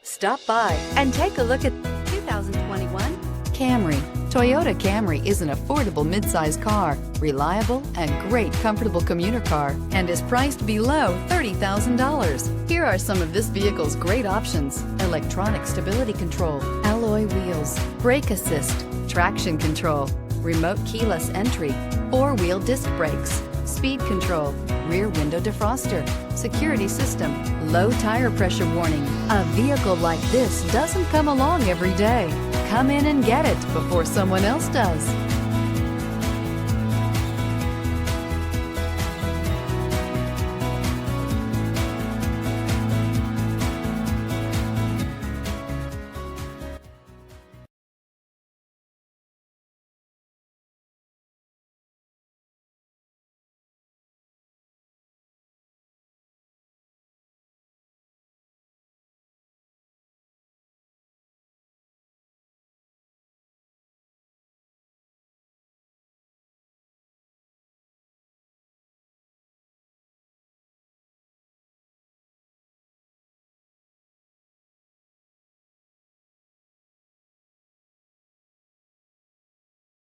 Stop by and take a look at 2021 Camry. Toyota Camry is an affordable midsize car, reliable and great comfortable commuter car, and is priced below $30,000. Here are some of this vehicle's great options: electronic stability control, alloy wheels, brake assist, traction control, remote keyless entry, four-wheel disc brakes, speed control, rear window defroster, security system, low tire pressure warning. A vehicle like this doesn't come along every day. Come in and get it before someone else does.